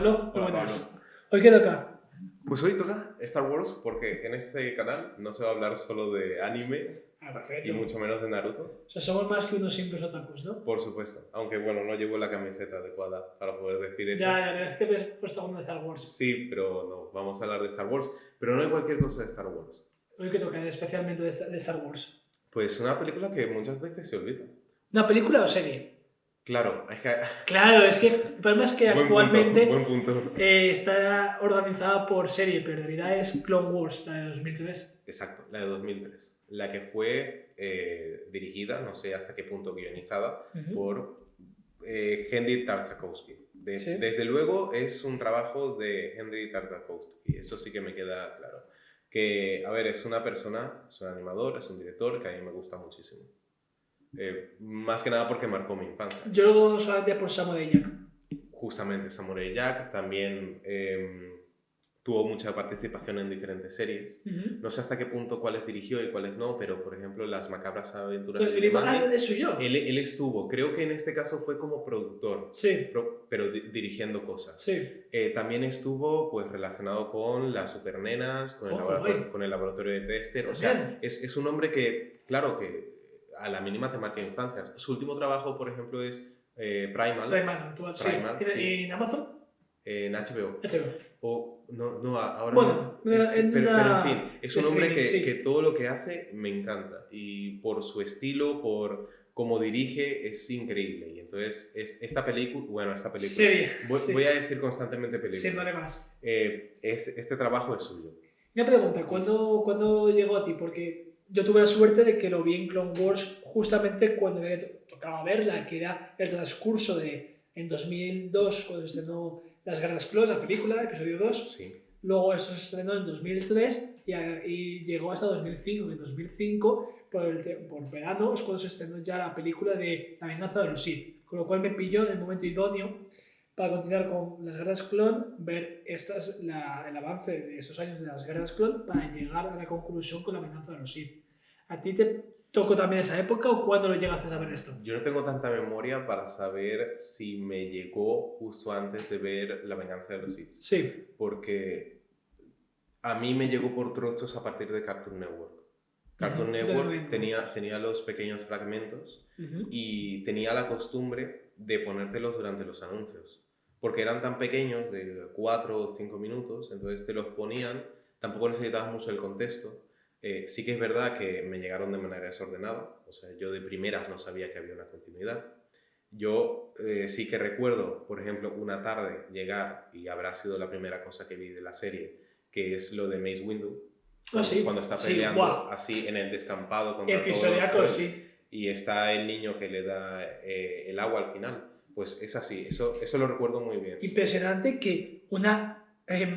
Pablo, muy Hola, buenas. Pablo. ¿Hoy qué toca? Pues hoy toca Star Wars porque en este canal no se va a hablar solo de anime y Perfecto. mucho menos de Naruto, O sea, somos más que unos simples otakus, ¿no? por supuesto. Aunque bueno, no llevo la camiseta adecuada para poder decir eso. Ya, es que te he puesto alguna de Star Wars. Sí, pero no, vamos a hablar de Star Wars, pero no de cualquier cosa de Star Wars. Hoy qué toca, especialmente de Star Wars. Pues una película que muchas veces se olvida. ¿Una película o serie? Claro, es que... Claro, es que el problema es que actualmente Buen punto. está organizada por serie, pero en realidad es Clone Wars, la de 2003. Exacto, la de 2003. La que fue dirigida, no sé hasta qué punto guionizada, por Henry Tartakovsky. Sí. Desde luego es un trabajo de Henry Tartakovsky, eso sí que me queda claro. Que, a ver, es una persona, es un animador, es un director que a mí me gusta muchísimo. Más que nada porque marcó mi infancia. Yo solamente por Samurai Jack. Justamente Samurai Jack también tuvo mucha participación en diferentes series. No sé hasta qué punto cuáles dirigió y cuáles no, pero por ejemplo Las macabras aventuras de Mandy, eso yo. él estuvo, creo que en este caso fue como productor, Sí. pero dirigiendo cosas. Sí. También estuvo pues relacionado con las supernenas, con el laboratorio de Tester. O sea, es un hombre que, claro, que a la mínima te marca infancias. Su último trabajo, por ejemplo, es Primal. Primal, sí. ¿En Amazon? En HBO. HBO. No, ahora bueno, pero en fin, es un hombre sí. que todo lo que hace me encanta. Y por su estilo, por cómo dirige, es increíble. Y entonces, esta película. Sí, voy a decir constantemente película. Sí, vale más. Este trabajo es suyo. Una pregunta, ¿cuándo llegó a ti? Porque yo tuve la suerte de que lo vi en Clone Wars justamente cuando me tocaba verla, que era el transcurso en 2002, cuando se estrenó Las Guerras Clon, la película, episodio 2. Sí. Luego eso se estrenó en 2003 y llegó hasta 2005. En 2005, por verano, es cuando se estrenó ya la película de La venganza de los Sith. Con lo cual me pilló en el momento idóneo para continuar con Las Guerras Clon, ver el avance de estos años de Las Guerras Clon para llegar a la conclusión con La venganza de los Sith. ¿A ti te tocó también esa época o cuándo lo llegaste a saber esto? Yo no tengo tanta memoria para saber si me llegó justo antes de ver La venganza de los Sith. Sí. Porque a mí me llegó por trozos a partir de Cartoon Network. Cartoon Network tenía los pequeños fragmentos y tenía la costumbre de ponértelos durante los anuncios. Porque eran tan pequeños, de 4 o 5 minutos, entonces te los ponían, tampoco necesitabas mucho el contexto. Sí que es verdad que me llegaron de manera desordenada, o sea, yo de primeras no sabía que había una continuidad. Yo sí que recuerdo, por ejemplo, una tarde llegar, y habrá sido la primera cosa que vi de la serie, que es lo de Mace Windu, cuando está peleando así en el descampado contra episodiaco, todos, sí. y está el niño que le da el agua al final. Pues es así, eso lo recuerdo muy bien. Impresionante que una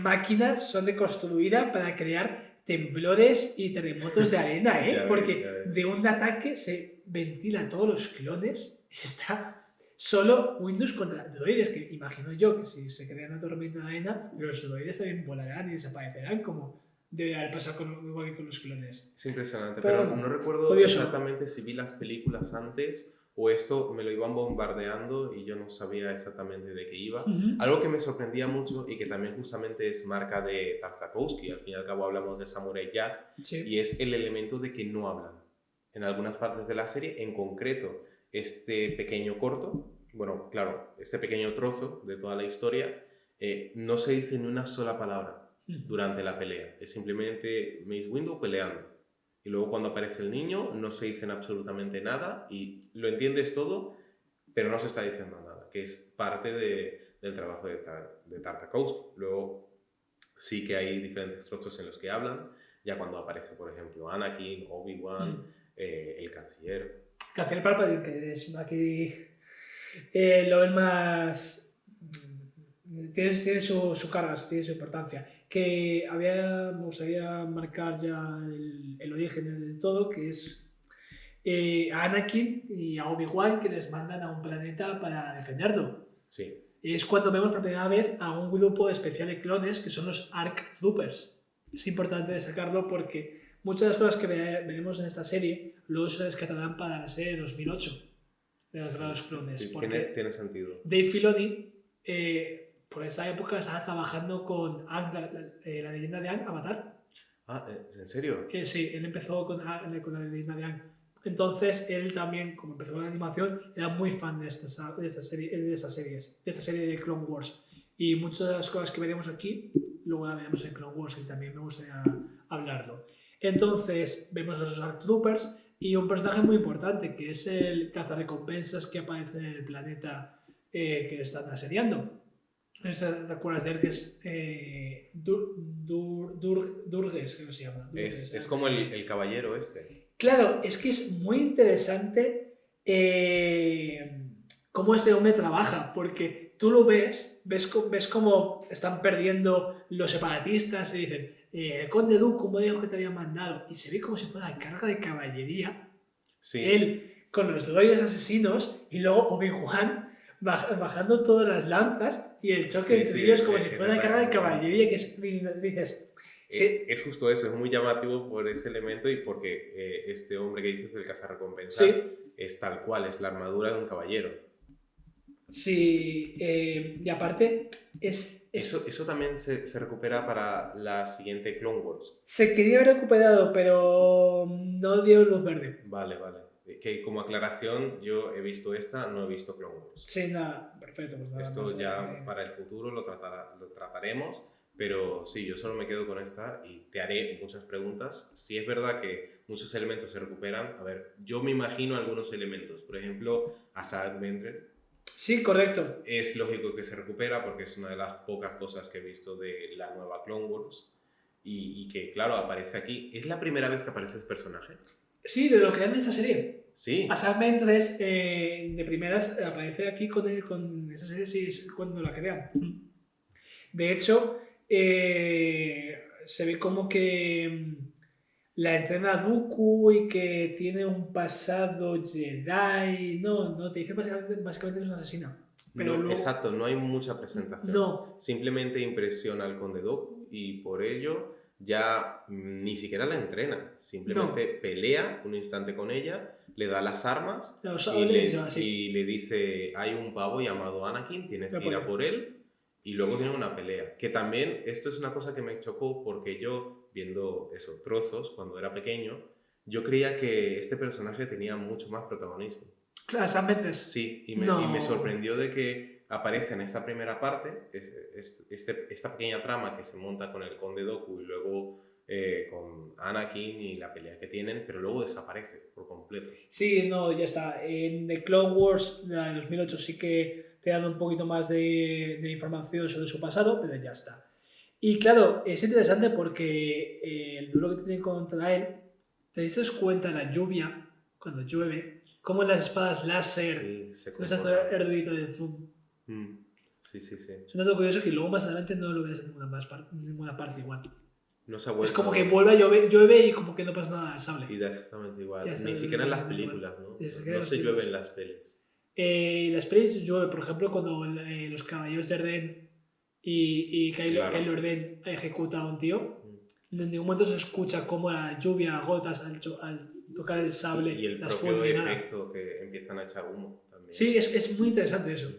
máquina son deconstruida para crear temblores y terremotos de arena, ¿eh? Porque de un ataque se ventila todos los clones y está solo Windows contra droides, que imagino yo que si se crea una tormenta de arena, los droides también volarán y desaparecerán, como debe haber pasado igual que con los clones. Es impresionante, pero no recuerdo exactamente si vi las películas antes o esto me lo iban bombardeando y yo no sabía exactamente de qué iba. Algo que me sorprendía mucho y que también justamente es marca de Tartakovsky, al fin y al cabo hablamos de Samurai Jack, y es el elemento de que no hablan. En algunas partes de la serie, en concreto, este pequeño corto, bueno, claro, este pequeño trozo de toda la historia, no se dice ni una sola palabra durante la pelea. Es simplemente Mace Windu peleando. Y luego cuando aparece el niño no se dicen absolutamente nada y lo entiendes todo, pero no se está diciendo nada, que es parte del trabajo de Tartakovsky. Luego sí que hay diferentes trozos en los que hablan, ya cuando aparece, por ejemplo, Anakin, Obi-Wan, el canciller. Canciller Palpatine, que es aquí lo ven más... Tiene su carga, tiene su importancia. Que me gustaría marcar ya el origen de todo, que es a Anakin y a Obi-Wan, que les mandan a un planeta para defenderlo. Sí. Es cuando vemos por primera vez a un grupo especial de clones que son los ARC Troopers. Es importante destacarlo porque muchas de las cosas que veremos en esta serie luego se rescatarán para la serie de 2008 de los clones. Sí, porque tiene sentido. Dave Filoni por esa época estaba trabajando con Aang, la leyenda de Aang, Avatar. Ah, ¿en serio? Sí, él empezó con la leyenda de Aang. Entonces, él también, como empezó con la animación, era muy fan de esta serie de Clone Wars. Y muchas de las cosas que veremos aquí, luego la veremos en Clone Wars, y también me gustaría hablarlo. Entonces, vemos a los Dark Troopers y un personaje muy importante, que es el cazarrecompensas que aparece en el planeta que están asediando. No sé si te acuerdas de él, que es Durges, creo que se llama. Es como el caballero este. Claro, es que es muy interesante cómo ese hombre trabaja, porque tú lo ves cómo están perdiendo los separatistas y dicen, el conde Dooku, ¿cómo dijo que te habían mandado? Y se ve como si fuera la carga de caballería. Sí. Él con los droides asesinos y luego Obi-Wan bajando todas las lanzas y el choque entre ellos como si fuera la carga de caballería, que dices... Sí. Es justo eso, es muy llamativo por ese elemento y porque este hombre que dices del cazarrecompensas es tal cual, es la armadura de un caballero. Sí, y aparte Eso también se recupera para la siguiente Clone Wars. Se quería haber recuperado, pero no dio luz verde. Vale. Que como aclaración, yo he visto esta, no he visto Clone Wars. Sí, nada, perfecto. Pues nada, esto ya para el futuro lo trataremos. Pero sí, yo solo me quedo con esta y te haré muchas preguntas. Si es verdad que muchos elementos se recuperan, a ver, yo me imagino algunos elementos. Por ejemplo, Asajj Ventrell. Sí, correcto. Es lógico que se recupera porque es una de las pocas cosas que he visto de la nueva Clone Wars. Y que, claro, aparece aquí. ¿Es la primera vez que aparece ese personaje? Sí, de lo que hay en esta serie. Sí. Asajj Ventrell de primeras aparece aquí con esa serie, sí, es cuando la crean. De hecho... se ve como que la entrena Dooku y que tiene un pasado Jedi. No, te dice básicamente es una asesina. Pero no, luego... Exacto, no hay mucha presentación. No. Simplemente impresiona al conde Dooku y por ello ya ni siquiera la entrena. Simplemente pelea un instante con ella, le da las armas y le dice: hay un pavo llamado Anakin, tienes que ir a por él. Y luego tiene una pelea, que también esto es una cosa que me chocó porque yo, viendo esos trozos cuando era pequeño, yo creía que este personaje tenía mucho más protagonismo. Claro, Sam Ventress. Sí, y me sorprendió de que aparece en esta primera parte, esta pequeña trama que se monta con el conde Dooku y luego con Anakin y la pelea que tienen, pero luego desaparece por completo. Sí, no, ya está. En The Clone Wars, la de 2008, sí que te ha dado un poquito más de información sobre su pasado, pero ya está. Y claro, es interesante porque el duelo que tiene contra él, te diste cuenta de la lluvia, cuando llueve, como en las espadas láser, con ese erudito de zoom. Sí. Es un dato curioso que luego más adelante no lo ves en ninguna parte igual. No se ha vuelto... Es como que vuelve a llueve y como que no pasa nada al sable. Y da exactamente igual. Ni siquiera en las películas, ¿no? No se llueve en las pelis. Las pelis llueve, por ejemplo, cuando los caballeros de Erden y Kylo Ren ejecuta a un tío, en ningún momento se escucha como la lluvia, gotas al tocar el sable, y el propio efecto que empiezan a echar humo también. Sí, es muy interesante eso.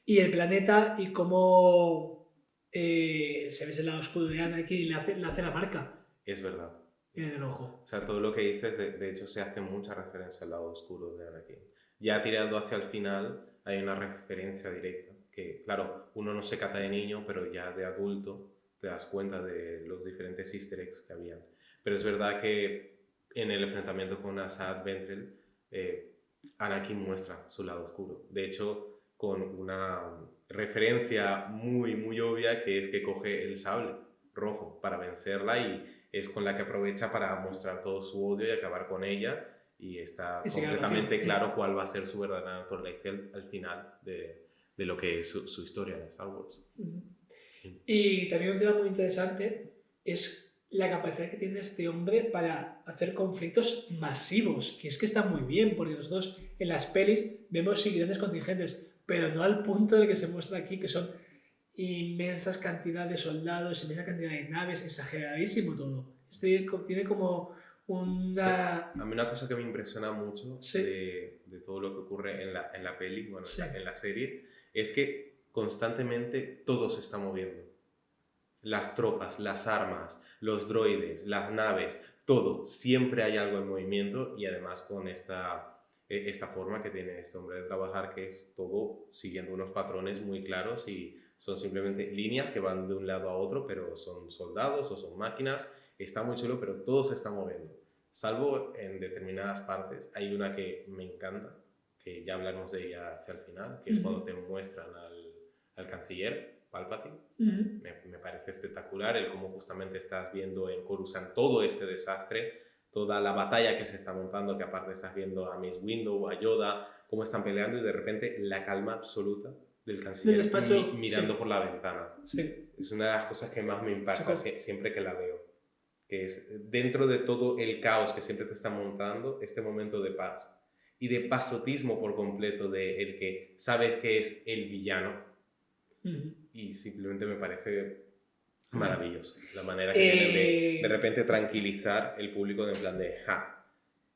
Y el planeta y cómo se ve el lado oscuro de Anakin y le hace la marca. Es verdad. En el ojo. O sea, todo lo que dices, de hecho, se hace mucha referencia al lado oscuro de Anakin. Ya tirando hacia el final hay una referencia directa, que claro, uno no se cata de niño, pero ya de adulto te das cuenta de los diferentes easter eggs que habían. Pero es verdad que en el enfrentamiento con Asajj Ventrell, Anakin muestra su lado oscuro. De hecho, con una referencia muy, muy obvia, que es que coge el sable rojo para vencerla y es con la que aprovecha para mostrar todo su odio y acabar con ella. Y está completamente claro cuál va a ser su verdadera naturaleza al final de lo que es su historia de Star Wars. Y también un tema muy interesante es la capacidad que tiene este hombre para hacer conflictos masivos, que es que está muy bien, porque nosotros en las pelis vemos sí grandes contingentes, pero no al punto del que se muestra aquí, que son inmensas cantidades de soldados, inmensa cantidad de naves, exageradísimo todo. Este tiene como una... Sí. A mí una cosa que me impresiona mucho de todo lo que ocurre en la peli, bueno, en la serie, es que constantemente todo se está moviendo. Las tropas, las armas, los droides, las naves, todo, siempre hay algo en movimiento y además con esta forma que tiene este hombre de trabajar, que es todo siguiendo unos patrones muy claros y son simplemente líneas que van de un lado a otro, pero son soldados o son máquinas. Está muy chulo, pero todo se está moviendo, salvo en determinadas partes. Hay una que me encanta, que ya hablaremos de ella hacia el final, que es cuando te muestran al canciller Palpatine. Me parece espectacular el cómo justamente estás viendo en Coruscant todo este desastre, toda la batalla que se está montando, que aparte estás viendo a Mace Windu, a Yoda, cómo están peleando y de repente la calma absoluta del canciller mirando por la ventana. Sí. Es una de las cosas que más me impacta siempre que la veo, que es dentro de todo el caos que siempre te está montando, este momento de paz y de pasotismo por completo de el que sabes que es el villano. Y simplemente me parece maravilloso la manera que tienen de repente tranquilizar el público en plan de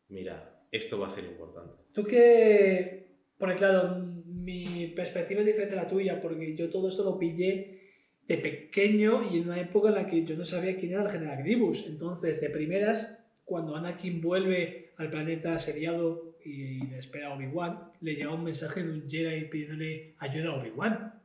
mira, esto va a ser importante. Tú que, porque claro, mi perspectiva es diferente a la tuya, porque yo todo esto lo pillé de pequeño y en una época en la que yo no sabía quién era el general Grievous. Entonces, de primeras, cuando Anakin vuelve al planeta asediado y le espera a Obi-Wan, le llega un mensaje de un Jedi pidiéndole ayuda a Obi-Wan,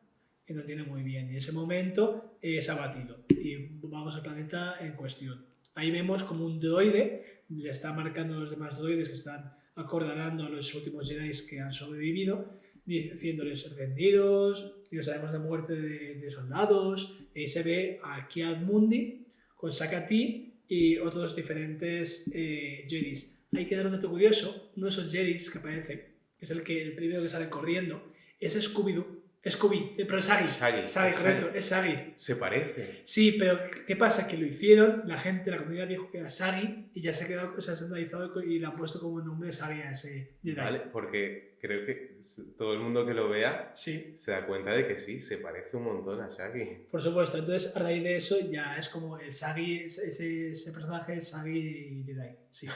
que no entiende muy bien, y en ese momento es abatido y vamos al planeta en cuestión. Ahí vemos como un droide le está marcando a los demás droides que están acorralando a los últimos Jedi que han sobrevivido, diciéndoles rendidos, y los sabemos de muerte de soldados. Y se ve a Ki-Adi-Mundi con Saca-Ti y otros diferentes Jedis. Hay que dar un dato curioso: uno de esos Jedis que aparece, que es el primero que sale corriendo, es Scooby-Doo. Pero es Shaggy, correcto, es Shaggy. Se parece. Sí, pero ¿qué pasa? Que lo hicieron, la gente, la comunidad dijo que era Shaggy y ya se ha quedado estandarizado y le ha puesto como nombre Shaggy a ese Jedi. Vale, porque creo que todo el mundo que lo vea se da cuenta de que sí, se parece un montón a Shaggy. Por supuesto, entonces a raíz de eso ya es como el Shaggy, ese personaje es Shaggy Jedi, sí.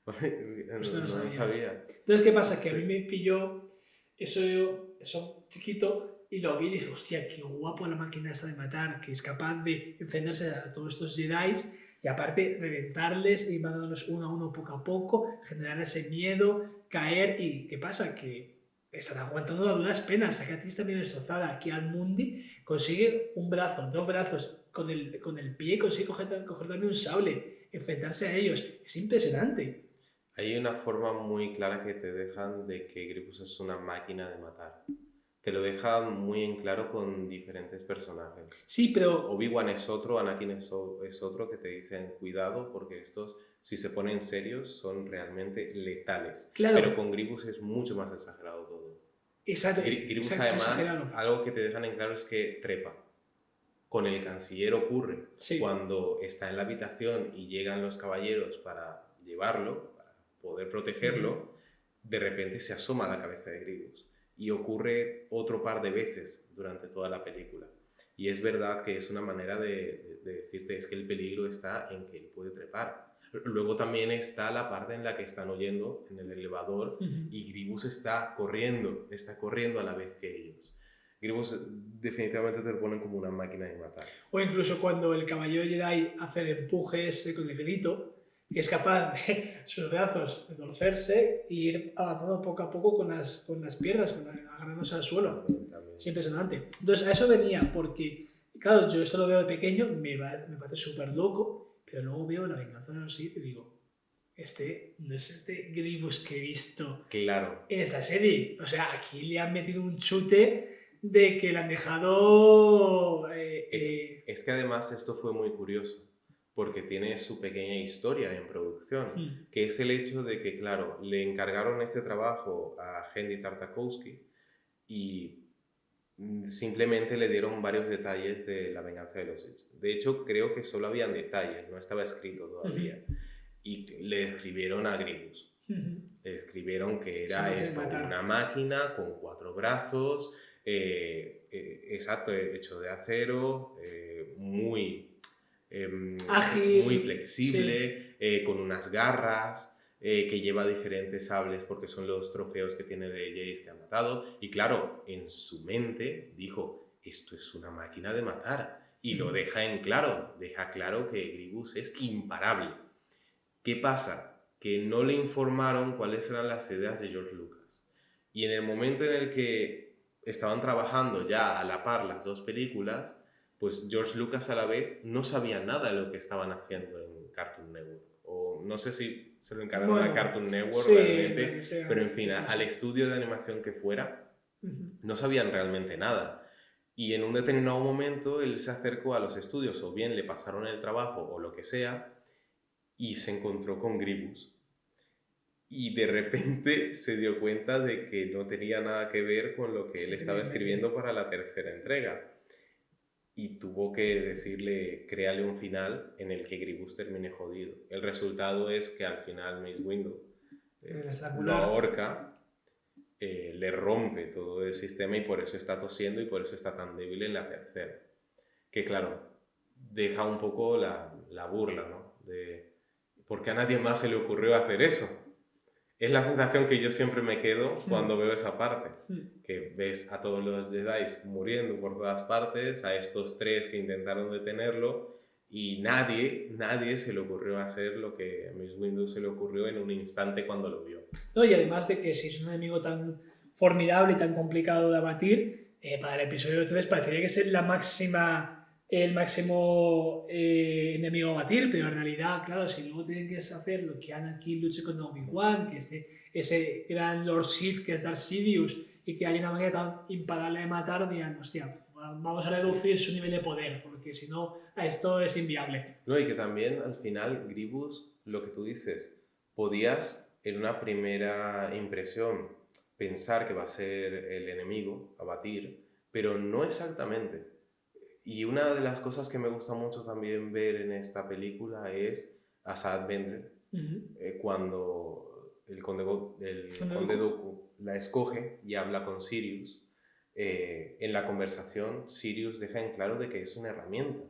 No lo sabía. Entonces, ¿qué pasa? Que a mí me pilló eso chiquito y lo vi y dije, hostia, qué guapo la máquina esta de matar, que es capaz de encenderse a todos estos Jedi y aparte reventarles y mandándolos uno a uno poco a poco, generar ese miedo, caer. Y ¿qué pasa? Que están aguantando a duras penas. Saca-Ti está bien destrozada. Ki-Adi-Mundi consigue un brazo, 2 brazos, con el pie consigue coger también un sable, enfrentarse a ellos. Es impresionante. Hay una forma muy clara que te dejan de que Grievous es una máquina de matar. Te lo dejan muy en claro con diferentes personajes. Sí, pero... Obi-Wan es otro, Anakin es otro, que te dicen cuidado porque estos, si se ponen serios, son realmente letales. Claro. Pero con Grievous es mucho más exagerado todo. Exacto. Grievous además, algo que te dejan en claro es que trepa. Con el canciller ocurre. Cuando está en la habitación y llegan los caballeros para llevarlo, para poder protegerlo, de repente se asoma a la cabeza de Grievous. Y ocurre otro par de veces durante toda la película. Y es verdad que es una manera de decirte es que el peligro está en que él puede trepar. Luego también está la parte en la que están oyendo en el elevador y Grievous está corriendo a la vez que ellos. Grievous definitivamente te lo ponen como una máquina de matar. O incluso cuando el caballero Jedi hace el empuje ese con el grito, que es capaz de sus brazos de torcerse e ir avanzando poco a poco con las piernas, agarrándose al suelo. Es impresionante. Entonces a eso venía, porque claro, yo esto lo veo de pequeño, me parece súper loco, pero luego veo La venganza de los Sith y digo, este no es este Grievous que he visto en esta serie. O sea, aquí le han metido un chute de que le han dejado... Es que además esto fue muy curioso, porque tiene su pequeña historia en producción, que es el hecho de que, claro, le encargaron este trabajo a Genndy Tartakovsky y simplemente le dieron varios detalles de La venganza de los Sith. De hecho, creo que solo habían detalles, no estaba escrito todavía. Y le escribieron a Grievous. Le escribieron que era una máquina con 4 brazos, exacto, hecho de acero, muy... ágil, muy flexible, con unas garras, que lleva diferentes sables porque son los trofeos que tiene de Jace que ha matado. Y claro, en su mente dijo, esto es una máquina de matar. Y lo deja claro que Grievous es imparable. ¿Qué pasa? Que no le informaron cuáles eran las ideas de George Lucas. Y en el momento en el que estaban trabajando ya a la par las dos películas, pues George Lucas a la vez no sabía nada de lo que estaban haciendo en Cartoon Network. O no sé si se lo encargaron a Cartoon Network realmente, pero en fin, al estudio de animación que fuera, no sabían realmente nada. Y en un determinado momento él se acercó a los estudios, o bien le pasaron el trabajo o lo que sea, y se encontró con Grievous. Y de repente se dio cuenta de que no tenía nada que ver con lo que él estaba escribiendo para la tercera entrega. Y tuvo que decirle, créale un final en el que Grievous termine jodido. El resultado es que al final Mace Windu lo ahorca, le rompe todo el sistema y por eso está tosiendo y por eso está tan débil en la tercera. Que claro, deja un poco la burla, ¿no? De ¿por qué a nadie más se le ocurrió hacer eso? Es la sensación que yo siempre me quedo cuando veo esa parte, que ves a todos los Jedi muriendo por todas partes, a estos 3 que intentaron detenerlo y nadie se le ocurrió hacer lo que a Mace Windu se le ocurrió en un instante cuando lo vio. No, y además de que si es un enemigo tan formidable y tan complicado de abatir, para el episodio 3 parecería que es el máximo enemigo a batir, pero en realidad, claro, si luego tienen que hacer lo que Anakin luche con Obi-Wan, que ese gran Lord Sith que es Darth Sidious, y que hay una manera tan imparable de matar, dirán, hostia, vamos a reducir su nivel de poder, porque si no, esto es inviable. No, y que también al final Grievous, lo que tú dices, podías en una primera impresión pensar que va a ser el enemigo a batir, pero no exactamente. Y una de las cosas que me gusta mucho también ver en esta película es a Asajj Ventress, cuando el Conde Dooku la escoge y habla con Sirius. En la conversación, Sirius deja en claro de que es una herramienta.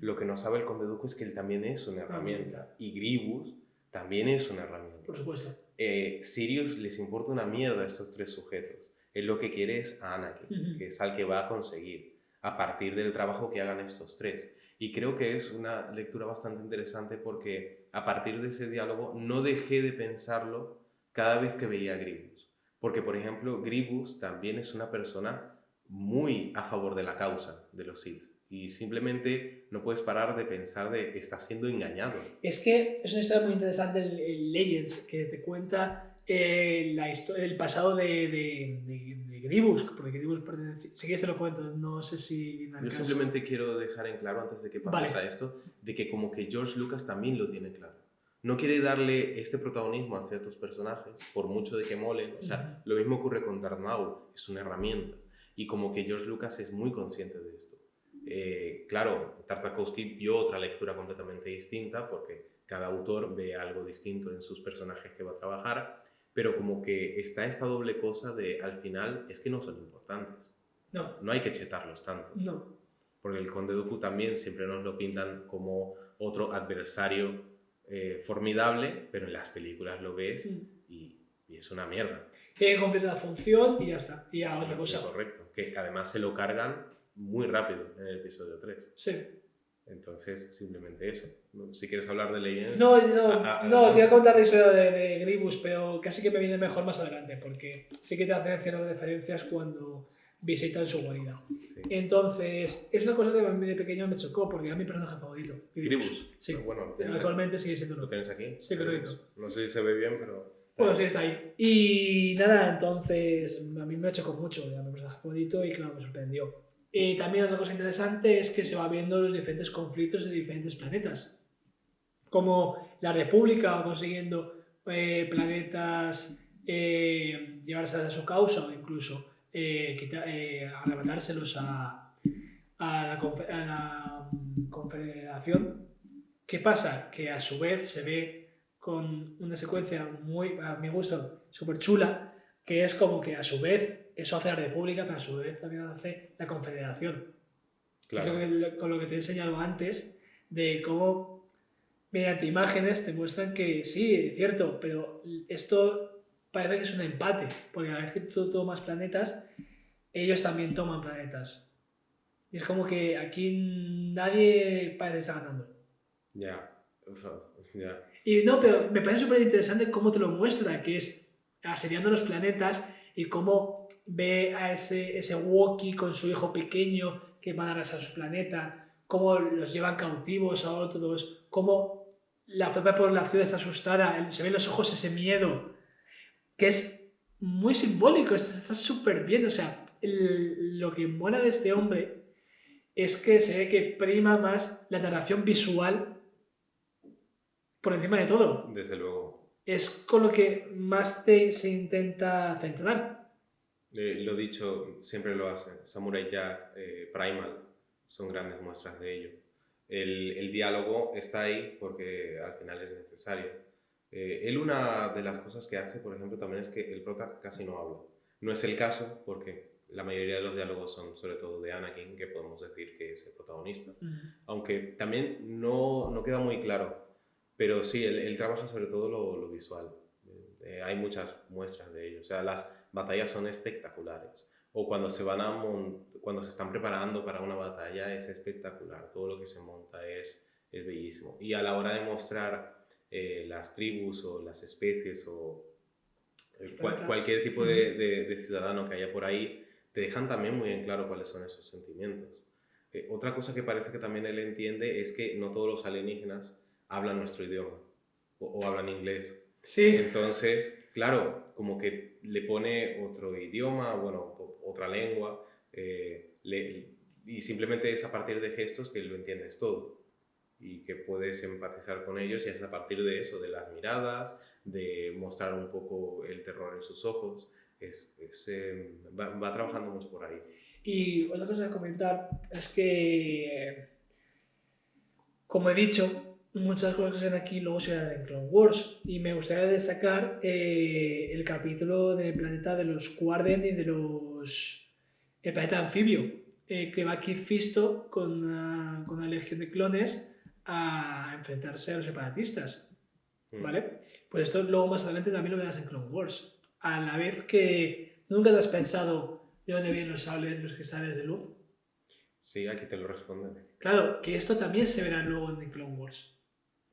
Lo que no sabe el Conde Dooku es que él también es una herramienta. Y Grievous también es una herramienta. Por supuesto. Sirius les importa una mierda a estos 3 sujetos. Él lo que quiere es a Anakin, que es al que va a conseguir a partir del trabajo que hagan estos 3. Y creo que es una lectura bastante interesante porque a partir de ese diálogo no dejé de pensarlo cada vez que veía a Grievous. Porque, por ejemplo, Grievous también es una persona muy a favor de la causa de los Sith. Y simplemente no puedes parar de pensar de que está siendo engañado. Es que es una historia muy interesante, el Legends, que te cuenta el pasado de Grievous, porque Grievous pertenece... Si quieres te lo cuento, no sé si... Yo simplemente quiero dejar en claro, antes de que pases a esto, de que como que George Lucas también lo tiene claro. No quiere darle este protagonismo a ciertos personajes, por mucho de que molen. O sea, lo mismo ocurre con Darth Maul, es una herramienta. Y como que George Lucas es muy consciente de esto. Claro, Tartakovsky vio otra lectura completamente distinta, porque cada autor ve algo distinto en sus personajes que va a trabajar, pero como que está esta doble cosa de, al final, es que no son importantes. No hay que chetarlos tanto. No. Porque el Conde Dooku también siempre nos lo pintan como otro adversario formidable, pero en las películas lo ves y es una mierda. Tiene que cumplir la función y ya está. Y a otra cosa. Correcto. Que además se lo cargan muy rápido en el episodio 3. Sí. Entonces, simplemente eso. Si quieres hablar de Legends... No, te voy a contar la historia de Grievous, pero casi que me viene mejor más adelante, porque sí que te hacen ciertas referencias cuando visitan su guarida. Sí. Entonces, es una cosa que a mí de pequeño me chocó, porque era mi personaje favorito. Grievous. Sí. Bueno, actualmente sigue siendo. ¿Lo tienes aquí? Sí, correcto. No sé si se ve bien, pero... Bueno, sí, está ahí. Y nada, entonces a mí me chocó mucho, era mi personaje favorito y claro, me sorprendió. Y también otra cosa interesante es que se va viendo los diferentes conflictos de diferentes planetas. Como la República va consiguiendo planetas llevarse a su causa o incluso arrebatárselos a la Confederación. ¿Qué pasa? Que a su vez se ve con una secuencia muy, a mi gusto, súper chula, que es como que a su vez eso hace la República, pero a su vez también hace la Confederación. Claro. Con lo que te he enseñado antes, de cómo mediante imágenes te muestran que sí, es cierto, pero esto parece que es un empate, porque a la vez que tú tomas planetas, ellos también toman planetas. Y es como que aquí nadie parece estar ganando. Ya, ya. Y no, pero me parece súper interesante cómo te lo muestra, que es asediando los planetas y cómo ve a ese Wookiee con su hijo pequeño que van a arrasar su planeta, cómo los llevan cautivos a otros, cómo la propia población está asustada, se ven los ojos ese miedo, que es muy simbólico, está súper bien, o sea, lo que mola de este hombre es que se ve que prima más la narración visual por encima de todo. Desde luego. Es con lo que más se intenta centrar. Lo dicho, siempre lo hacen. Samurai Jack, Primal, son grandes muestras de ello. El diálogo está ahí porque al final es necesario. Él una de las cosas que hace, por ejemplo, también es que el prota casi no habla. No es el caso porque la mayoría de los diálogos son sobre todo de Anakin, que podemos decir que es el protagonista. Aunque también no queda muy claro. Pero sí, él trabaja sobre todo lo visual. Hay muchas muestras de ello. O sea, las batallas son espectaculares. O cuando cuando se están preparando para una batalla es espectacular. Todo lo que se monta es bellísimo. Y a la hora de mostrar las tribus o las especies o cualquier tipo de ciudadano que haya por ahí, te dejan también muy en claro cuáles son esos sentimientos. Otra cosa que parece que también él entiende es que no todos los alienígenas hablan nuestro idioma o hablan inglés. Sí. Entonces, claro, como que le pone otro idioma, bueno, otra lengua, y simplemente es a partir de gestos que lo entiendes todo y que puedes empatizar con ellos, y es a partir de eso, de las miradas, de mostrar un poco el terror en sus ojos. Va trabajando mucho por ahí. Y otra cosa a comentar es que, como he dicho, muchas cosas que se ven aquí luego se ven en Clone Wars, y me gustaría destacar el capítulo del planeta de los Quarren y el planeta anfibio, que va Kit Fisto con una legión de clones a enfrentarse a los separatistas, ¿vale? Pues esto luego más adelante también lo verás en Clone Wars, a la vez que nunca te has pensado de dónde vienen los cristales de luz. Sí, aquí te lo responden. Claro, que esto también se verá luego en Clone Wars.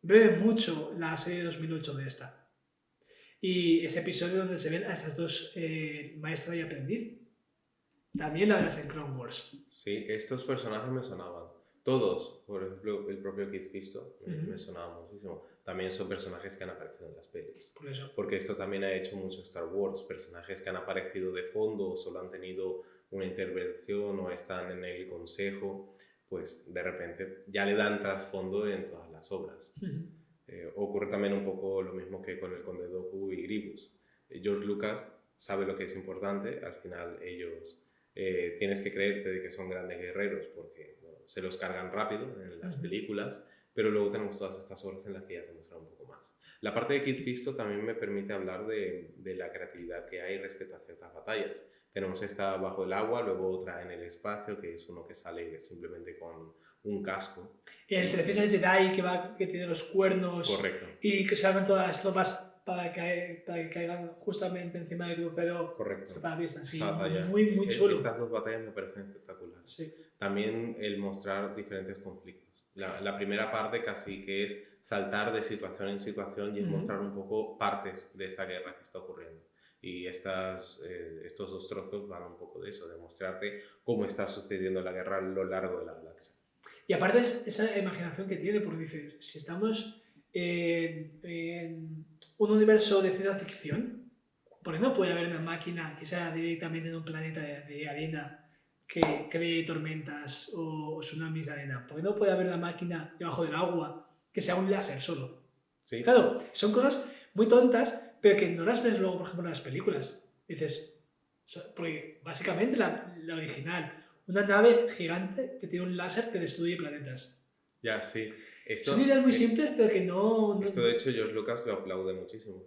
Bebe mucho la serie de 2008 de esta. Y ese episodio donde se ven a estas dos, maestra y aprendiz, también la verás en Clone Wars. Sí, estos personajes me sonaban. Todos, por ejemplo, el propio Kit Fisto me sonaba muchísimo. También son personajes que han aparecido en las pelis. Por eso. Porque esto también ha hecho mucho Star Wars. Personajes que han aparecido de fondo o solo han tenido una intervención o están en el consejo, pues de repente ya le dan trasfondo en todas las obras. Ocurre también un poco lo mismo que con el Conde Dooku y Grievous. George Lucas sabe lo que es importante. Al final ellos tienes que creerte de que son grandes guerreros porque se los cargan rápido en las películas, pero luego tenemos todas estas obras en las que ya te muestran un poco más. La parte de Kit Fisto también me permite hablar de la creatividad que hay respecto a ciertas batallas. Tenemos esta bajo el agua, luego otra en el espacio, que es uno que sale simplemente con un casco. El Defensa del Jedi que tiene los cuernos. Correcto. Y que salgan todas las tropas para que caigan justamente encima del crucero. Correcto. Separatistas. Sí, muy, muy chulo. Estas dos batallas me parecen espectaculares. Sí. También el mostrar diferentes conflictos. La primera parte casi que es saltar de situación en situación y mostrar un poco partes de esta guerra que está ocurriendo. Y estos dos trozos van un poco de eso, de mostrarte cómo está sucediendo la guerra a lo largo de la galaxia. Y aparte es esa imaginación que tiene, porque dices, si estamos en un universo de ciencia ficción, ¿por qué no puede haber una máquina que sea directamente en un planeta de arena que cree tormentas o tsunamis de arena? ¿Por qué no puede haber una máquina debajo del agua que sea un láser solo? Sí. Claro, son cosas muy tontas, pero que no las ves luego, por ejemplo, en las películas. Dices, porque básicamente la original, una nave gigante que tiene un láser que destruye planetas. Ya, sí. Son ideas muy simples, pero que no... Esto, de hecho, George Lucas lo aplaude muchísimo.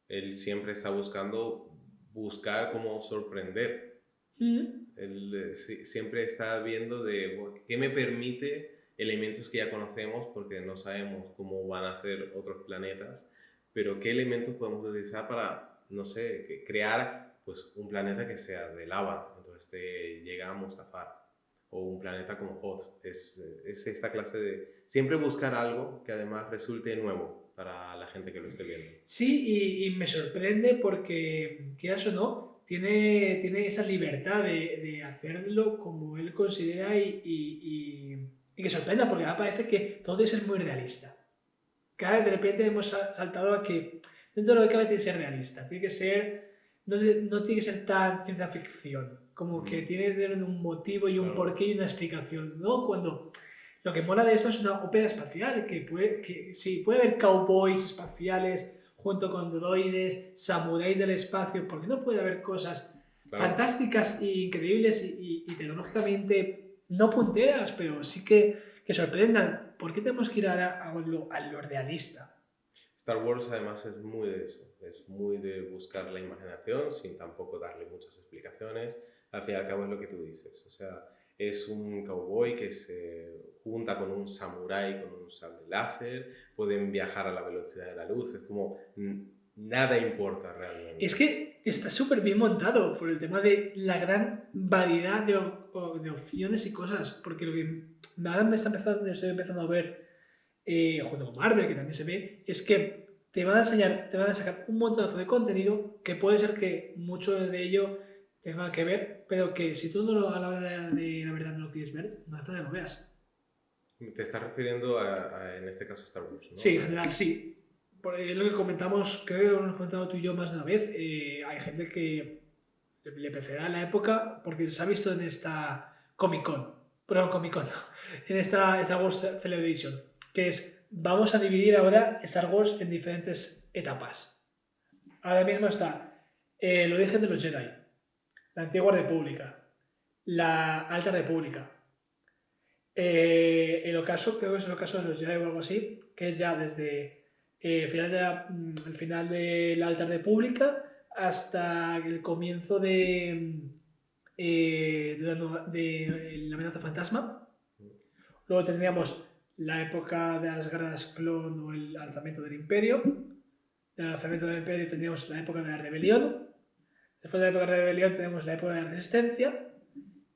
Él siempre está buscar cómo sorprender. Él siempre está viendo de qué me permite elementos que ya conocemos porque no sabemos cómo van a ser otros planetas, pero qué elementos podemos utilizar para, no sé, crear pues, un planeta que sea de lava. Entonces llega a Mustafar, o un planeta como Hoth. Es esta clase de... Siempre buscar algo que además resulte nuevo para la gente que lo esté viendo. Sí, y me sorprende porque, quieras o no, tiene esa libertad de hacerlo como él considera y que sorprenda, porque ahora parece que todo debe ser muy realista. Cada vez de repente hemos saltado a que dentro de lo que cabe tiene que ser realista, tiene que ser, no tiene que ser tan ciencia ficción, como que tiene que tener un motivo y un porqué y una explicación, ¿no? Cuando lo que mola de esto es una ópera espacial, sí, puede haber cowboys espaciales junto con droides, samuráis del espacio, porque no puede haber cosas fantásticas e increíbles y tecnológicamente no punteras, pero sí que sorprendan. ¿Por qué tenemos que ir a lo realista? Star Wars además es muy de eso, es muy de buscar la imaginación sin tampoco darle muchas explicaciones. Al fin y al cabo es lo que tú dices, o sea, es un cowboy que se junta con un samurái con un sable láser, pueden viajar a la velocidad de la luz, es como nada importa realmente. Es que está súper bien montado por el tema de la gran variedad de opciones y cosas, porque lo que ahora estoy empezando a ver, junto con Marvel, que también se ve, es que te van a sacar un montonazo de contenido que puede ser que mucho de ello tenga que ver, pero que si tú a la hora de la verdad no lo quieres ver, no hace que lo veas. Te estás refiriendo en este caso, Star Wars, ¿no? Sí, en general sí. Es lo que comentamos, creo que lo hemos comentado tú y yo más de una vez. Hay gente que le preferirá la época porque se ha visto en esta Comic Con, pero no Comic Con, no, en esta Star Wars Celebration, que es, vamos a dividir ahora Star Wars en diferentes etapas. Ahora mismo está el origen de los Jedi, la antigua república, la alta república, el ocaso, creo que es el ocaso de los Jedi o algo así, que es ya desde el final de la Alta República hasta el comienzo de la amenaza fantasma. Luego tendríamos la época de las guerras clon o el alzamiento del Imperio. Del alzamiento del Imperio tendríamos la época de la rebelión. Después de la época de la rebelión tenemos la época de la resistencia.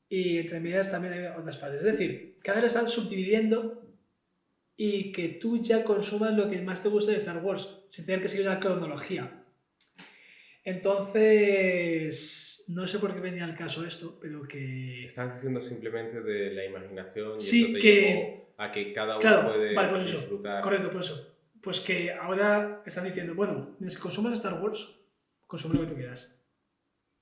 Y entre medias también hay otras fases. Es decir, cada vez están subdividiendo y que tú ya consumas lo que más te guste de Star Wars, sin tener que seguir una cronología. Entonces, no sé por qué venía al caso esto, pero que... Estás diciendo simplemente de la imaginación y sí, eso te que... llevó a que cada uno puede pues disfrutar. Eso, correcto, por eso. Pues que ahora están diciendo, bueno, si consumas Star Wars, consume lo que tú quieras.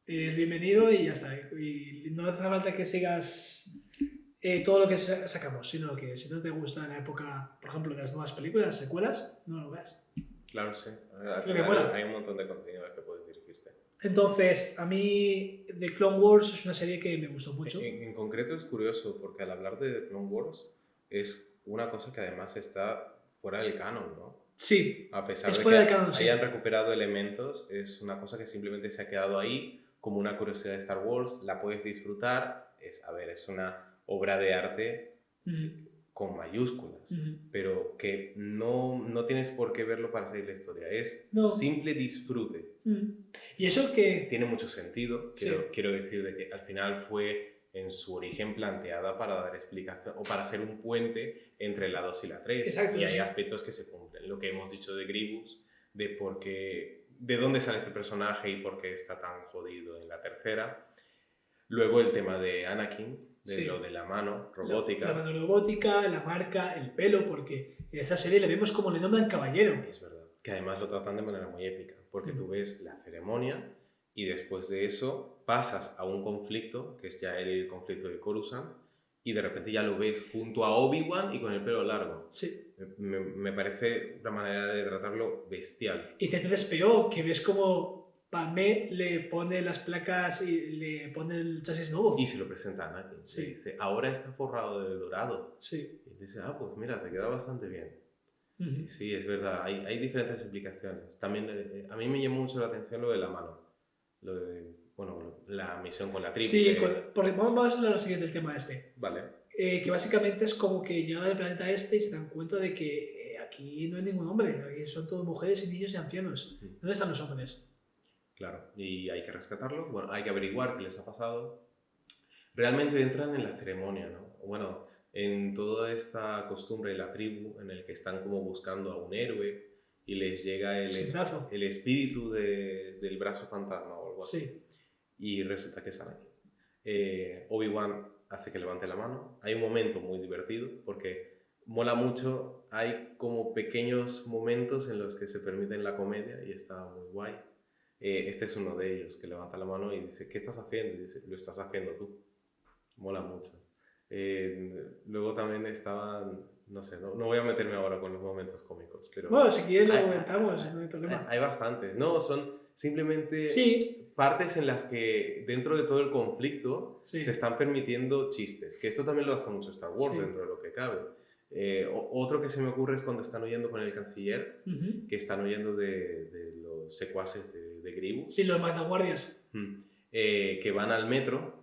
Es bienvenido y ya está. Y no hace falta que sigas todo lo que sacamos, sino que si no te gusta la época, por ejemplo, de las nuevas películas, secuelas, no lo veas. Claro, sí. Al final hay un montón de contenido al que puedes dirigirte. Entonces, a mí The Clone Wars es una serie que me gustó mucho. En concreto es curioso porque al hablar de The Clone Wars es una cosa que además está fuera del canon, ¿no? Sí, a pesar es de fuera que del canon, hayan recuperado elementos, es una cosa que simplemente se ha quedado ahí como una curiosidad de Star Wars, la puedes disfrutar, es una obra de arte con mayúsculas, pero que no tienes por qué verlo para seguir la historia, es simple disfrute. Y eso que... Tiene mucho sentido, quiero decir de que al final fue en su origen planteada para dar explicación o para ser un puente entre la 2 y la 3. Exacto, y hay aspectos que se cumplen, lo que hemos dicho de Grievous, de dónde sale este personaje y por qué está tan jodido en la tercera. Luego el tema de Anakin, lo de la mano robótica. La mano robótica, la marca, el pelo, porque en esa serie le vemos como le nombran caballero. Es verdad, que además lo tratan de manera muy épica, porque tú ves la ceremonia y después de eso pasas a un conflicto, que es ya el conflicto de Coruscant, y de repente ya lo ves junto a Obi-Wan y con el pelo largo. Sí. Me parece una manera de tratarlo bestial. Y C3PO, que ves como Padmé le pone las placas y le pone el chasis nuevo. Y se lo presenta a Anakin. Sí. Le dice, ahora está forrado de dorado. Sí. Y dice, pues mira, te queda bastante bien. Sí, es verdad, hay diferentes explicaciones. También a mí me llamó mucho la atención lo de la mano. Lo de, la misión con la tribu. Sí, porque vamos a hablar lo siguiente del tema este. Vale. que básicamente es como que llegan al planeta este y se dan cuenta de que aquí no hay ningún hombre, aquí son todos mujeres y niños y ancianos. ¿Dónde están los hombres? Claro, y hay que rescatarlo, bueno, hay que averiguar qué les ha pasado. Realmente entran en la ceremonia, ¿no? Bueno, en toda esta costumbre de la tribu en el que están como buscando a un héroe y les llega el espíritu del brazo fantasma o algo así. Sí. Y resulta que es Anakin. Obi-Wan hace que levante la mano. Hay un momento muy divertido porque mola mucho. Hay como pequeños momentos en los que se permiten la comedia y está muy guay. Este es uno de ellos que levanta la mano y dice, ¿qué estás haciendo? Y dice, lo estás haciendo tú. Mola mucho. Luego también estaban, no sé, no voy a meterme ahora con los momentos cómicos, pero... Bueno, si quieres lo comentamos, no hay problema. Hay bastantes, no, son simplemente partes en las que dentro de todo el conflicto se están permitiendo chistes, que esto también lo hace mucho Star Wars dentro de lo que cabe. Otro que se me ocurre es cuando están huyendo con el canciller, que están huyendo de los secuaces de Grievous. Sí, los magnaguardias. Que van al metro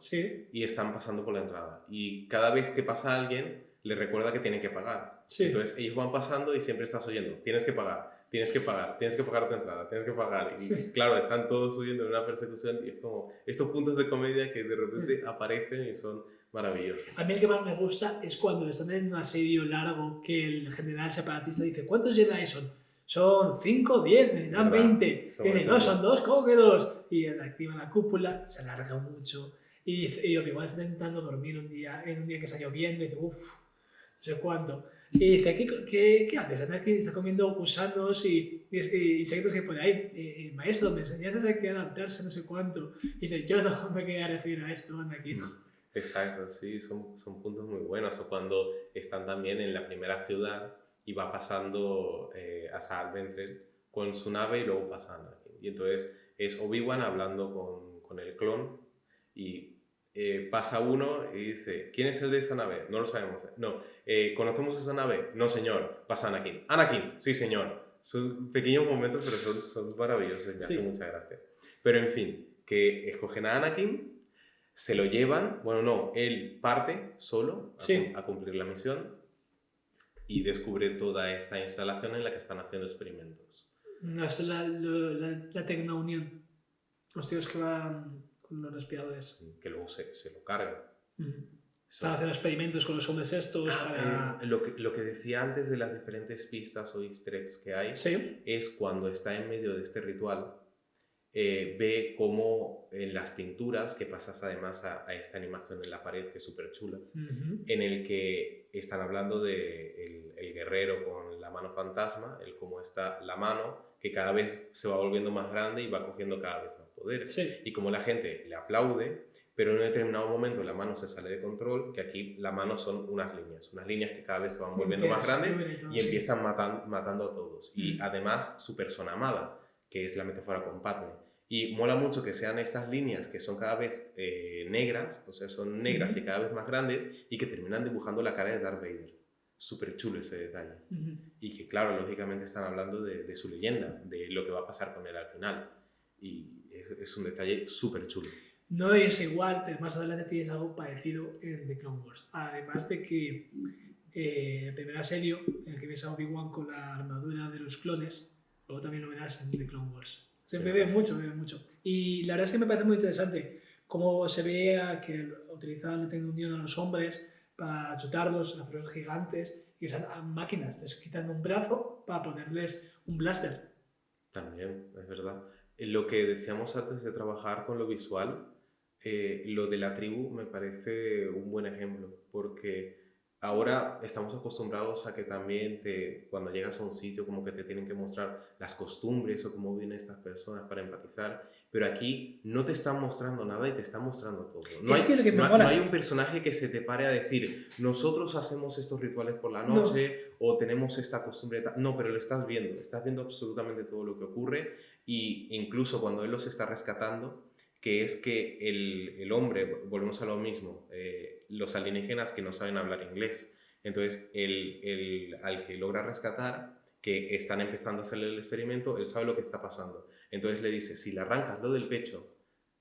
y están pasando por la entrada. Y cada vez que pasa alguien, le recuerda que tienen que pagar. Entonces ellos van pasando y siempre estás oyendo, tienes que pagar, tienes que pagar, tienes que pagar tu entrada, tienes que pagar. Y claro, están todos huyendo en una persecución y es como estos puntos de comedia que de repente aparecen y son maravillosos. A mí el que más me gusta es cuando están en un asedio largo que el general separatista dice, ¿cuántos Jedi son? Son 5, 10, me dan 20. Viene, no, son 2, ¿cómo que 2? Y activan la cúpula, se alarga mucho. Y Obi-Wan está intentando dormir en un día que está lloviendo y dice, uff, no sé cuánto. Y dice, ¿qué haces? Anakin está comiendo gusanos y insectos que puede ahí. Maestro, me enseñaste a que adaptarse, no sé cuánto. Y dice, yo no me quería referir a esto, Anakin. Exacto, sí, son puntos muy buenos. O cuando están también en la primera ciudad y va pasando a Asajj Ventrell con su nave y luego pasa Anakin. Y entonces es Obi-Wan hablando con el clon y pasa uno y dice, ¿quién es el de esa nave? No lo sabemos. No, ¿conocemos esa nave? No, señor. Pasa Anakin. Anakin, sí, señor. Son pequeños momentos, pero son maravillosos y me hace mucha gracia. Pero en fin, que escogen a Anakin, se lo llevan, bueno, no, él parte solo a cumplir la misión y descubre toda esta instalación en la que están haciendo experimentos. No, esto es la Tecnounión. Los tíos que van con los respiradores. Que luego se lo cargan. Están haciendo experimentos con los hombres estos para... Lo que decía antes de las diferentes pistas o easter eggs que hay es cuando está en medio de este ritual, ve cómo en las pinturas, que pasas además a esta animación en la pared que es súper chula, en el que están hablando de el guerrero con la mano fantasma, el cómo está la mano, que cada vez se va volviendo más grande y va cogiendo cada vez más poderes. Y como la gente le aplaude, pero en un determinado momento la mano se sale de control, que aquí la mano son unas líneas que cada vez se van volviendo más grandes y empiezan matando a todos. Y además su persona amada, que es la metáfora con Padme. Y mola mucho que sean estas líneas que son cada vez negras, o sea, son negras y cada vez más grandes, y que terminan dibujando la cara de Darth Vader. Súper chulo ese detalle. Y que, claro, lógicamente están hablando de su leyenda, de lo que va a pasar con él al final. Y es un detalle súper chulo. No es igual, pero más adelante tienes algo parecido en The Clone Wars. Además de que en el primer asedio, en el que ves a Obi-Wan con la armadura de los clones, luego también lo verás en The Clone Wars. Se me ve mucho. Y la verdad es que me parece muy interesante cómo se ve que utilizaban la tecnología a los hombres para chutarlos, a los gigantes, y usan máquinas, les quitan un brazo para ponerles un blaster. También, es verdad. Lo que decíamos antes de trabajar con lo visual, lo de la tribu me parece un buen ejemplo, porque ahora estamos acostumbrados a que también cuando llegas a un sitio como que te tienen que mostrar las costumbres o cómo viven estas personas para empatizar, pero aquí no te están mostrando nada y te están mostrando todo. No hay un personaje que se te pare a decir, nosotros hacemos estos rituales por la noche o tenemos esta costumbre. No, pero lo estás viendo absolutamente todo lo que ocurre, y incluso cuando él los está rescatando, que es que el hombre, volvemos a lo mismo, los alienígenas que no saben hablar inglés. Entonces, al que logra rescatar, que están empezando a hacerle el experimento, él sabe lo que está pasando. Entonces le dice, si le arrancas lo del pecho,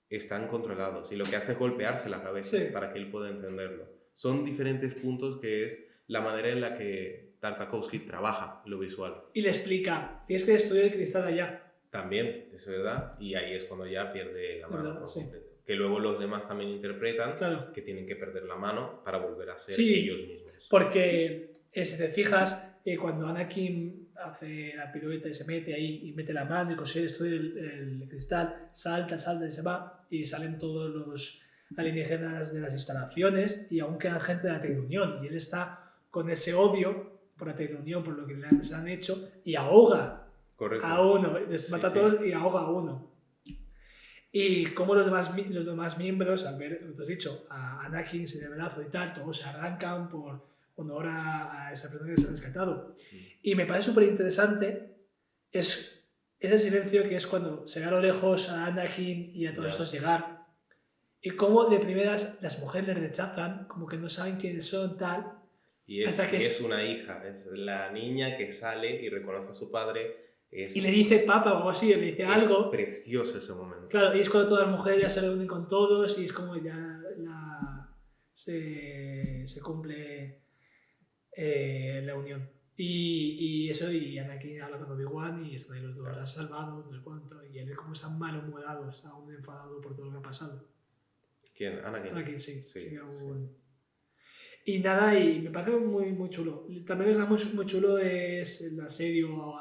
están controlados. Y lo que hace es golpearse la cabeza para que él pueda entenderlo. son diferentes puntos que es la manera en la que Tartakovsky trabaja lo visual. Y le explica, tienes que destruir el cristal allá. También, es verdad, y ahí es cuando ya pierde la mano por completo. Que luego los demás también interpretan que tienen que perder la mano para volver a ser ellos mismos. Porque si te fijas, cuando Anakin hace la pirueta y se mete ahí y mete la mano y consigue destruir el cristal, salta y se va y salen todos los alienígenas de las instalaciones y aún quedan gente de la Tecnounión y él está con ese odio por la Tecnounión, por lo que les han hecho y ahoga a uno, les mata a todos y ahoga a uno. Y como los demás miembros, al ver, lo que has dicho, a Anakin sin el brazo y tal, todos se arrancan por honor a esa persona que les ha rescatado. Y me parece súper interesante es ese silencio que es cuando se ve a lo lejos a Anakin y a todos estos llegar. Y cómo de primeras las mujeres le rechazan, como que no saben quiénes son, tal. Y es una hija, es la niña que sale y reconoce a su padre. Y le dice papa o algo así, le dice algo. Es precioso ese momento. Claro, y es cuando todas las mujeres ya se reúnen con todos y es como ya se cumple la unión. Y eso, y Anakin habla con Obi-Wan y están ahí los dos, claro. Has salvado, no sé cuánto, y él como está malhumorado, está aún enfadado por todo lo que ha pasado. ¿Quién? Anakin. Anakin, sí. Y nada, y me parece muy, muy chulo. También está muy chulo es el asedio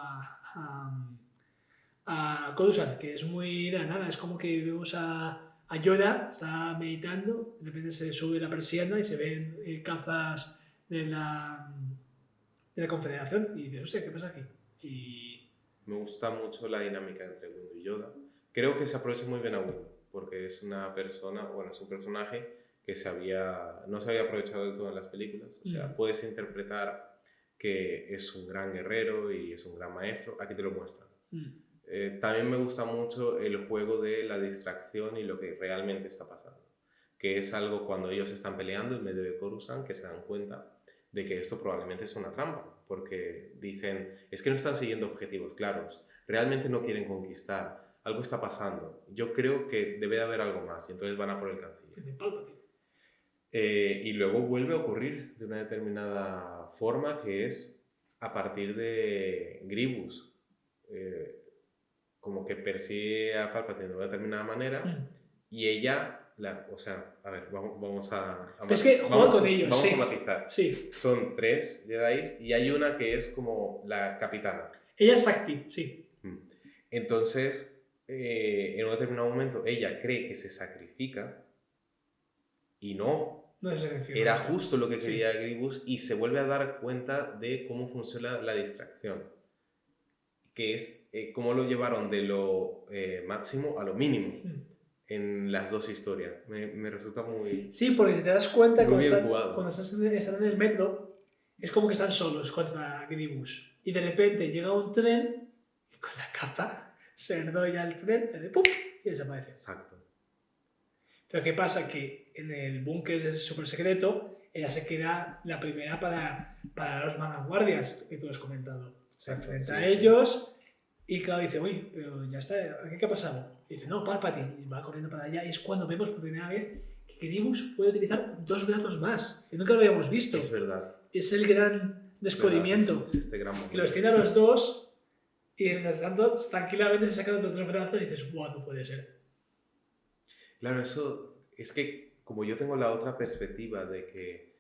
a Coruscant, que es muy de la nada, es como que vemos a Yoda, está meditando, de repente se sube la persiana y se ven cazas de la Confederación y dices, hostia, ¿qué pasa aquí? Y me gusta mucho la dinámica entre Windu y Yoda. Creo que se aprovecha muy bien a Windu, porque es una persona, bueno, es un personaje que no se había aprovechado del todo en las películas. O sea, puedes interpretar que es un gran guerrero y es un gran maestro, aquí te lo muestran. También me gusta mucho el juego de la distracción y lo que realmente está pasando, que es algo cuando ellos están peleando en medio de Coruscant que se dan cuenta de que esto probablemente es una trampa, porque dicen, es que no están siguiendo objetivos claros, realmente no quieren conquistar, algo está pasando, yo creo que debe de haber algo más, y entonces van a por el canciller. Y luego vuelve a ocurrir de una determinada forma, que es a partir de Grievous, como que persigue a Palpatine de una determinada manera, y ella... o sea, a ver, vamos a es que juega con ellos. Vamos a matizar. Sí. Son 3 Jedi y hay una que es como la capitana. Ella es Sakti, sí. Entonces, en un determinado momento, ella cree que se sacrifica y no. No se sacrifica. Era justo lo que quería Grievous y se vuelve a dar cuenta de cómo funciona la distracción. Que es cómo lo llevaron de lo máximo a lo mínimo. En las dos historias. Me resulta muy... Sí, porque si te das cuenta, cuando están en el metro, es como que están solos contra Grievous. Y de repente llega un tren y con la capa se enrolla el tren, le ¡pum! Y desaparece. Exacto. Pero ¿qué pasa? Que en el búnker súper secreto, ella se queda la primera para los vanguardias que tú has comentado. Se enfrenta a ellos... Y claro, dice, uy, pero ya está, ¿qué ha pasado? Y dice, no, Palpatine, y va corriendo para allá, y es cuando vemos por primera vez que Grievous puede utilizar 2 brazos más, que nunca lo habíamos visto. Es verdad. Es el gran descubrimiento. Es este gran momento. Que los tiene a los dos, y mientras tanto, tranquilamente se sacan los 2 brazos y dices, ¡guau, no puede ser! Claro, eso es que como yo tengo la otra perspectiva de que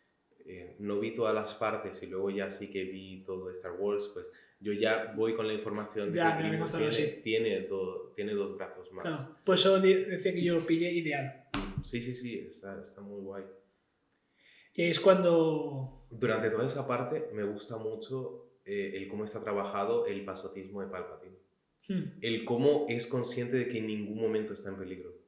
no vi todas las partes y luego ya sí que vi todo Star Wars, pues... Yo ya voy con la información de que Grievous tiene 2 brazos más. Claro, por eso decía que yo lo pillé ideal. Sí, está muy guay. Y es cuando... Durante toda esa parte me gusta mucho el cómo está trabajado el pasotismo de Palpatine. El cómo es consciente de que en ningún momento está en peligro.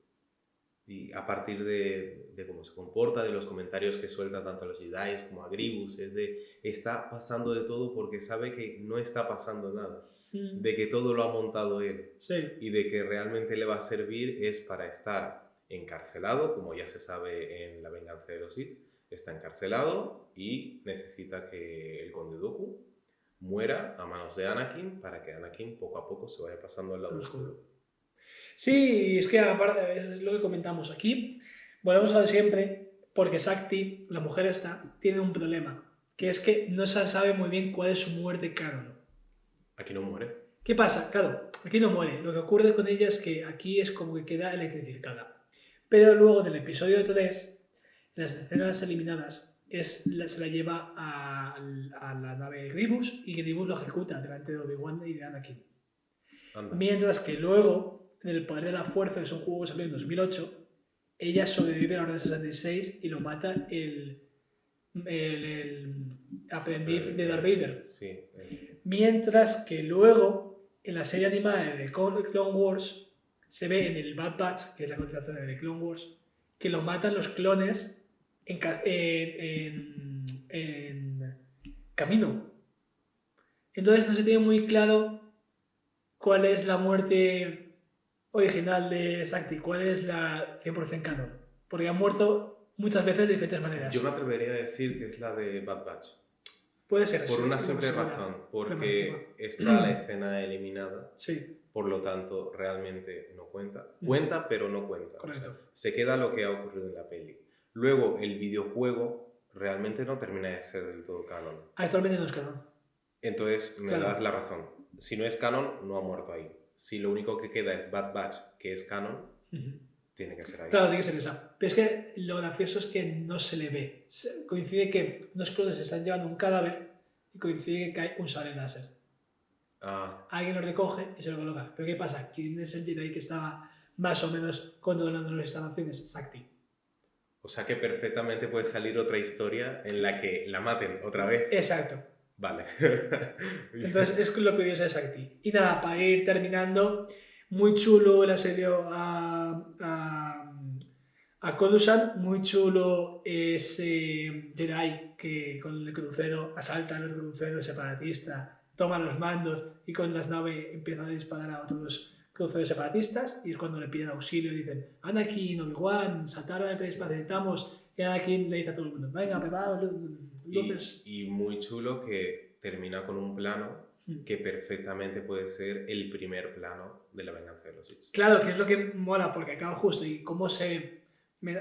Y a partir de cómo se comporta, de los comentarios que suelta tanto a los Jedi como a Grievous, es de está pasando de todo porque sabe que no está pasando nada, de que todo lo ha montado él y de que realmente le va a servir es para estar encarcelado, como ya se sabe en La venganza de los Sith, está encarcelado y necesita que el Conde Dooku muera a manos de Anakin para que Anakin poco a poco se vaya pasando al lado oscuro. Sí, es que aparte es lo que comentamos aquí, volvemos a lo de siempre, porque Sakti, la mujer esta, tiene un problema, que es que no se sabe muy bien cuál es su muerte canon. Aquí no muere. ¿Qué pasa? Claro, aquí no muere. Lo que ocurre con ella es que aquí es como que queda electrificada. Pero luego en el episodio 3, en las escenas eliminadas, se la lleva a la nave de Grievous y Grievous lo ejecuta delante de Obi-Wan y de Anakin. Anda. Mientras que luego, en El Poder de la Fuerza, que es un juego que salió en 2008, ella sobrevive a la Orden 66 y lo mata el aprendiz de Darth Vader. Sí. Mientras que luego, en la serie animada de The Clone Wars, se ve en el Bad Batch, que es la continuación de The Clone Wars, que lo matan los clones en camino. Entonces no se tiene muy claro cuál es la muerte original de Sakti, cuál es la 100% canon. Porque ha muerto muchas veces de diferentes maneras. Yo me atrevería a decir que es la de Bad Batch. Puede ser. Por una simple razón, porque está la escena eliminada. Sí. Por lo tanto, realmente no cuenta. Cuenta, pero no cuenta. Correcto. O sea, se queda lo que ha ocurrido en la peli. Luego, el videojuego realmente no termina de ser del todo canon. Actualmente no es canon. Entonces, me das la razón. Si no es canon, no ha muerto ahí. Si lo único que queda es Bad Batch, que es canon, tiene que ser ahí. Claro, tiene que ser esa. Pero es que lo gracioso es que no se le ve. Coincide que unos clones están llevando un cadáver y coincide que cae un sable láser. Alguien lo recoge y se lo coloca. Pero ¿qué pasa? ¿Quién es el Jedi que estaba más o menos controlando las instalaciones? Sakti. O sea que perfectamente puede salir otra historia en la que la maten otra vez. Exacto. Vale. Entonces es lo curioso de Sakti. Y nada, para ir terminando, muy chulo el asedio a Coruscant, muy chulo ese Jedi que con el crucero asalta al otro crucero separatista, toma los mandos y con las naves empieza a disparar a otros cruceros separatistas y es cuando le piden auxilio y dicen Anakin, Obi-Wan, saltaron al espacio, necesitamos, y Anakin le dice a todo el mundo, venga, preparaos, luces. Y muy chulo que termina con un plano que perfectamente puede ser el primer plano de La Venganza de los Sith. Claro, que es lo que mola, porque acaba justo y cómo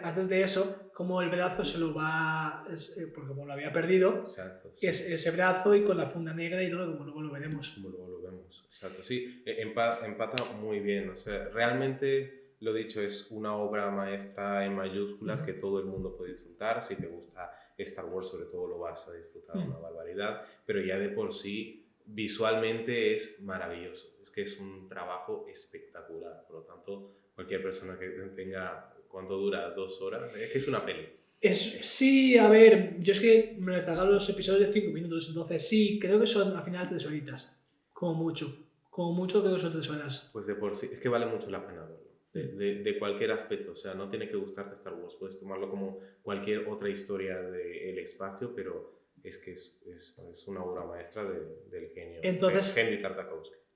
antes de eso, como el brazo se lo va, porque como lo había perdido, exacto, sí. Es ese brazo y con la funda negra y todo, como luego lo veremos. Como luego lo vemos, exacto, sí, empata muy bien, o sea, realmente, lo dicho, es una obra maestra en mayúsculas que todo el mundo puede disfrutar. Si te gusta Star Wars, sobre todo, lo vas a disfrutar una barbaridad, pero ya de por sí, visualmente es maravilloso, es que es un trabajo espectacular, por lo tanto, cualquier persona que tenga... ¿Cuánto dura? 2 horas. Es que es una peli. Sí, a ver, yo es que me he tragado los episodios de 5 minutos, entonces sí, creo que son al final 3 horitas, como mucho. Como mucho creo que son 3 horas. Pues de por sí, es que vale mucho la pena verlo. De cualquier aspecto, o sea, no tiene que gustarte Star Wars, puedes tomarlo como cualquier otra historia del espacio, pero es que es una obra maestra del genio. Entonces, Genndy Tartakovsky.